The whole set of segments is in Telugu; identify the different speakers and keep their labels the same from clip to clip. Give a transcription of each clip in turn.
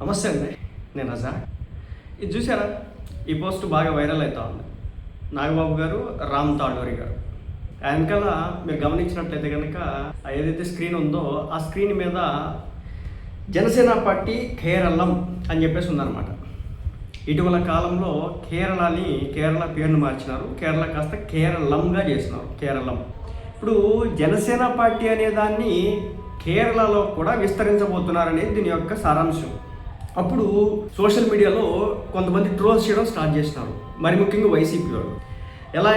Speaker 1: నమస్తే అండి, నేను రజా. ఇది చూసారా? ఈ పోస్ట్ బాగా వైరల్ అవుతా ఉంది. నాగబాబు గారు, రామ్ తాడూరి గారు. వెనకాల మీరు గమనించినట్లయితే కనుక ఏదైతే స్క్రీన్ ఉందో ఆ స్క్రీన్ మీద జనసేన పార్టీ కేరళం అని చెప్పేసి ఉందన్నమాట. ఇటీవల కాలంలో కేరళ పేరును మార్చినారు. కేరళ కాస్త కేరళంగా చేసినారు, కేరళం. ఇప్పుడు జనసేన పార్టీ అనే దాన్ని కేరళలో కూడా విస్తరించబోతున్నారనేది దీని యొక్క సారాంశం. అప్పుడు సోషల్ మీడియాలో కొంతమంది ట్రోల్స్ చేయడం స్టార్ట్ చేసినారు, మరి ముఖ్యంగా వైసీపీ వాళ్ళు. ఎలా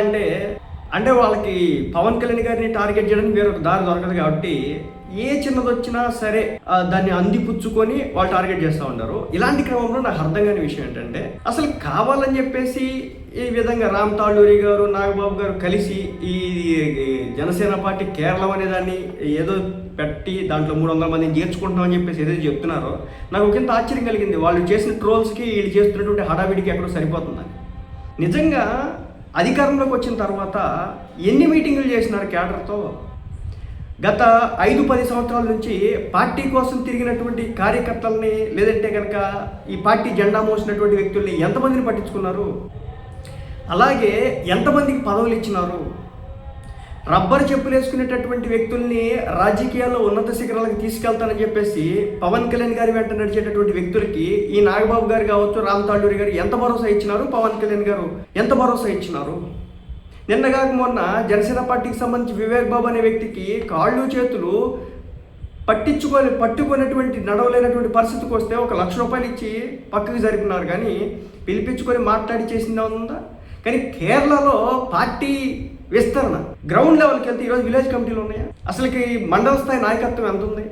Speaker 1: అంటే వాళ్ళకి పవన్ కళ్యాణ్ గారిని టార్గెట్ చేయడానికి వేరొక దారి దొరకదు కాబట్టి ఏ చిన్నది వచ్చినా సరే దాన్ని అందిపుచ్చుకొని వాళ్ళు టార్గెట్ చేస్తూ ఉంటారు. ఇలాంటి క్రమంలో నాకు అర్థం కాని విషయం ఏంటంటే, అసలు కావాలని చెప్పేసి ఈ విధంగా రామ్ తాడూరి గారు, నాగబాబు గారు కలిసి ఈ జనసేన పార్టీ కేరళం అనే దాన్ని ఏదో పెట్టి దాంట్లో 300 మందిని చేర్చుకుంటున్నామని చెప్పేసి ఏదైతే చెప్తున్నారో నాకు ఒకంత ఆశ్చర్యం కలిగింది. వాళ్ళు చేసిన ట్రోల్స్కి వీళ్ళు చేస్తున్నటువంటి హడావిడికి ఎక్కడో సరిపోతుందని. నిజంగా అధికారంలోకి వచ్చిన తర్వాత ఎన్ని మీటింగులు చేసినారు కేడర్తో? గత 5-10 సంవత్సరాల నుంచి పార్టీ కోసం తిరిగినటువంటి కార్యకర్తల్ని, లేదంటే కనుక ఈ పార్టీ జెండా మోసినటువంటి వ్యక్తుల్ని ఎంతమందిని పట్టించుకున్నారు? అలాగే ఎంతమందికి పదవులు ఇచ్చినారు? రబ్బర్ చెప్పులు వేసుకునేటటువంటి వ్యక్తుల్ని రాజకీయాల్లో ఉన్నత శిఖరాలకు తీసుకెళ్తానని చెప్పేసి పవన్ కళ్యాణ్ గారి వెంట నడిచేటటువంటి వ్యక్తులకి ఈ నాగబాబు గారు కావచ్చు, రామ్ తాడూరి గారు ఎంత భరోసా ఇచ్చినారు? పవన్ కళ్యాణ్ గారు ఎంత భరోసా ఇచ్చినారు? నిన్నగాక మొన్న జనసేన పార్టీకి సంబంధించి వివేక్ బాబు అనే వ్యక్తికి కాళ్ళు చేతులు పట్టుకునేటువంటి నడవలేనటువంటి పరిస్థితికి వస్తే 1 లక్ష రూపాయలు ఇచ్చి పక్కకి జరిపినారు, కానీ పిలిపించుకొని మాట్లాడి చేసిందా ఉందా? కానీ కేరళలో పార్టీ విస్తరణ గ్రౌండ్ లెవెల్కి వెళ్తే ఈరోజు విలేజ్ కమిటీలు ఉన్నాయా? అసలుకి మండల స్థాయి నాయకత్వం ఎంత ఉంది?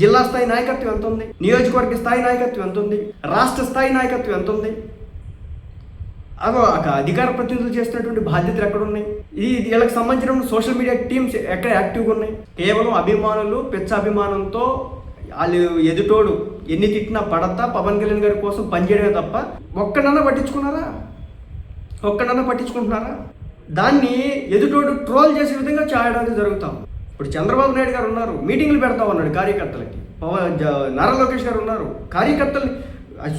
Speaker 1: జిల్లా స్థాయి నాయకత్వం ఎంత ఉంది? నియోజకవర్గ స్థాయి నాయకత్వం ఎంత ఉంది? రాష్ట్ర స్థాయి నాయకత్వం ఎంత ఉంది? అదో అధికార ప్రతినిధులు చేస్తున్నటువంటి బాధ్యతలు ఎక్కడ ఉన్నాయి? వీళ్ళకి సంబంధించిన సోషల్ మీడియా టీమ్స్ ఎక్కడ యాక్టివ్గా ఉన్నాయి? కేవలం అభిమానులు, పెచ్చ అభిమానంతో వాళ్ళు ఎదుటోడు ఎన్ని తిట్టినా పడతా పవన్ కళ్యాణ్ గారి కోసం పనిచేయడమే తప్ప ఒక్కడన్నా పట్టించుకుంటున్నారా? దాన్ని ఎదుటోడు ట్రోల్ చేసే విధంగా చేయడానికి జరుగుతాం. ఇప్పుడు చంద్రబాబు నాయుడు గారు ఉన్నారు, మీటింగ్లు పెడతా ఉన్నాడు కార్యకర్తలకి. నారా లోకేష్ గారు ఉన్నారు, కార్యకర్తలు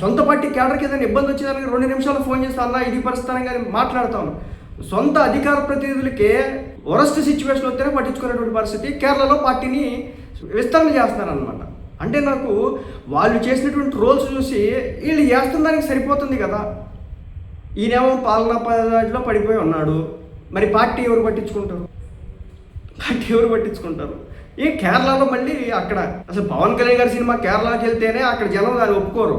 Speaker 1: సొంత పార్టీ కేడర్కి ఏదైనా ఇబ్బంది వచ్చేదానికి 2 నిమిషాలు ఫోన్ చేస్తా అన్నా ఇది పరిస్థితి కానీ మాట్లాడుతా ఉన్నాం. సొంత అధికార ప్రతినిధులకే వరస్ట్ సిచ్యువేషన్ వస్తేనే పట్టించుకునేటువంటి పరిస్థితి. కేరళలో పార్టీని విస్తరణ చేస్తున్నారనమాట. అంటే నాకు వాళ్ళు చేసినటువంటి రోల్స్ చూసి వీళ్ళు చేస్తున్న సరిపోతుంది కదా. ఈయనేమో పాలనా పదాటిలో పడిపోయి ఉన్నాడు, మరి పార్టీ ఎవరు పట్టించుకుంటారు? ఈ కేరళలో మళ్ళీ అక్కడ అసలు పవన్ కళ్యాణ్ గారి సినిమా కేరళకి వెళ్తేనే అక్కడ జనం దాన్ని ఒప్పుకోరు.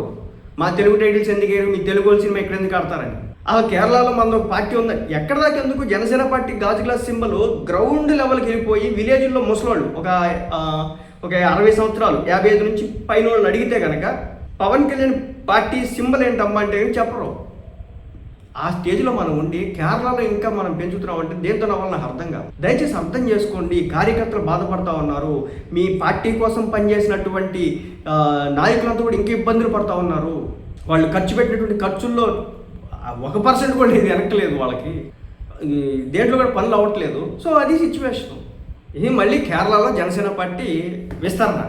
Speaker 1: మా తెలుగు టైటిల్స్ ఎందుకు, మీ తెలుగు సినిమా ఇక్కడ ఎందుకు ఆడతారని. అసలు కేరళలో మన ఒక పార్టీ ఉంది, ఎక్కడ దాకా ఎందుకు జనసేన పార్టీ గాజు గ్లాస్ సింబల్ గ్రౌండ్ లెవెల్కి వెళ్ళిపోయి విలేజ్లో ముసలోళ్ళు ఒక 60 సంవత్సరాలు 55 నుంచి పైన వాళ్ళని అడిగితే కనుక పవన్ కళ్యాణ్ పార్టీ సింబల్ ఏంటమ్మా అంటే చెప్పరు. ఆ స్టేజ్లో మనం ఉండి కేరళలో ఇంకా మనం పెంచుతున్నామంటే దేంతో వల్ల నాకు అర్థం కాదు. దయచేసి అర్థం చేసుకోండి. కార్యకర్తలు బాధపడతా ఉన్నారు, మీ పార్టీ కోసం పనిచేసినటువంటి నాయకులంతా కూడా ఇంకా ఇబ్బందులు పడతా ఉన్నారు. వాళ్ళు ఖర్చు పెట్టినటువంటి ఖర్చుల్లో 1% కూడా ఇది వెనక్కలేదు, వాళ్ళకి దేంట్లో కూడా పనులు అవ్వట్లేదు. సో అది సిచ్యువేషన్. ఇది మళ్ళీ కేరళలో జనసేన పార్టీ విస్తరణ.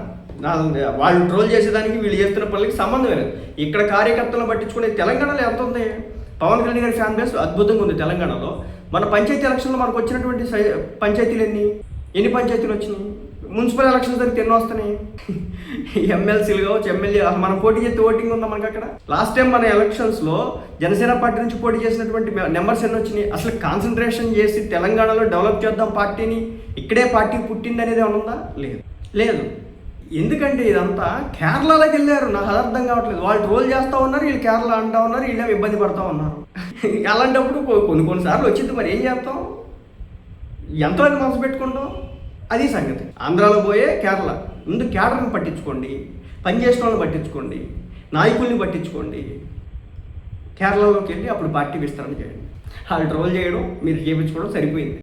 Speaker 1: వాళ్ళు ట్రోల్ చేసేదానికి వీళ్ళు చేస్తున్న పనులకి సంబంధం లేదు. ఇక్కడ కార్యకర్తలను పట్టించుకునే తెలంగాణలో ఎంత ఉంది? పవన్ కళ్యాణ్ గారి ఫ్యాన్ బేస్ అద్భుతంగా ఉంది తెలంగాణలో. మన పంచాయతీ ఎలక్షన్లో మనకు వచ్చినటువంటి పంచాయతీలు ఎన్ని పంచాయతీలు వచ్చినాయి? మున్సిపల్ ఎలక్షన్స్ జరిగితే ఎన్నో వస్తున్నాయి? ఎమ్మెల్సీలు కావచ్చు, ఎమ్మెల్యే మనం పోటీ చేస్తే ఓటింగ్ ఉందా మనకి అక్కడ? లాస్ట్ టైం మన ఎలక్షన్స్లో జనసేన పార్టీ నుంచి పోటీ చేసినటువంటి నెంబర్స్ ఎన్ని వచ్చినాయి? అసలు కాన్సన్ట్రేషన్ చేసి తెలంగాణలో డెవలప్ చేద్దాం పార్టీని, ఇక్కడే పార్టీ పుట్టింది అనేది ఏమైనా ఉందా? లేదు. ఎందుకంటే ఇదంతా కేరళలోకి వెళ్ళారు. నాకు అర్థం కావట్లేదు. వాళ్ళు ట్రోల్ చేస్తూ ఉన్నారు, వీళ్ళు కేరళ అంటూ ఉన్నారు, వీళ్ళేమో ఇబ్బంది పడుతూ ఉన్నారు. అలాంటప్పుడు కొన్నిసార్లు వచ్చింది, మరి ఏం చేస్తాం? ఎంతమంది మనసు పెట్టుకుంటాం? అది సంగతి. ఆంధ్రాలో పోయే కేరళ. ముందు కేడర్ని పట్టించుకోండి, పనిచేసిన వాళ్ళని పట్టించుకోండి, నాయకుల్ని పట్టించుకోండి. కేరళలోకి వెళ్ళి అప్పుడు పార్టీ విస్తరణ చేయండి. వాళ్ళు ట్రోల్ చేయడం, మీరు చేయించుకోవడం సరిపోయింది.